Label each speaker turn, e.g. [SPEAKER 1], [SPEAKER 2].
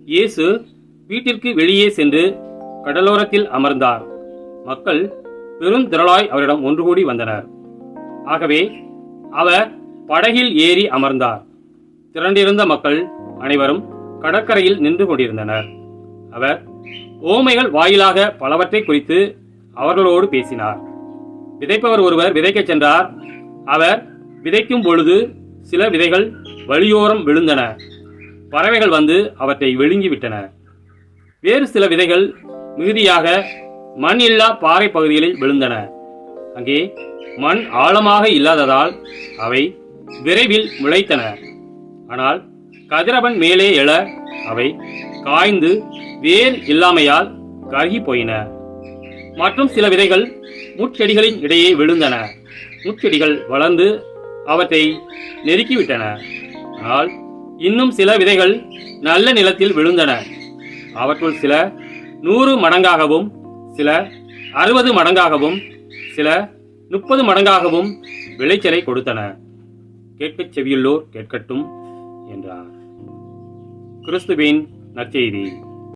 [SPEAKER 1] இயேசு வீட்டிற்கு வெளியே சென்று கடலோரத்தில் அமர்ந்தார். மக்கள் பெருந்திரளாய் அவரிடம் ஒன்று கூடி வந்தனர். ஆகவே அவர் படகில் ஏறி அமர்ந்தார். திரண்டிருந்த மக்கள் அனைவரும் கடற்கரையில் நின்று கொண்டிருந்தனர். அவர் ஓமைகள் வாயிலாக பலவற்றை குறித்து அவர்களோடு பேசினார். விதைப்பவர் ஒருவர் விதைக்கச் சென்றார். அவர் விதைக்கும் பொழுது சில விதைகள் வழியோரம் விழுந்தன. பறவைகள் வந்து அவற்றை விழுங்கிவிட்டன. வேறு சில விதைகள் மிகுதியாக மண் இல்லா பாறை பகுதிகளில் விழுந்தன. அங்கே மண் ஆழமாக இல்லாததால் அவை விரைவில் முளைத்தன. ஆனால் கதிரவன் மேலே எழ அவை காய்ந்து வேர் இல்லாமையால் கருகி போயின. மற்றும் சில விதைகள் முட்செடிகளின் இடையே விழுந்தன. முட்செடிகள் வளர்ந்து அவற்றை நெருக்கிவிட்டன. ஆனால் இன்னும் சில விதைகள் நல்ல நிலத்தில் விழுந்தன. அவற்றுள் சில 100 மடங்காகவும், சில 60 மடங்காகவும், சில 30 மடங்காகவும் விளைச்சலை கொடுத்தன. கேட்கச் செவியுள்ளோர் கேட்கட்டும் என்றார். கிறிஸ்துவின் நற்செய்தி.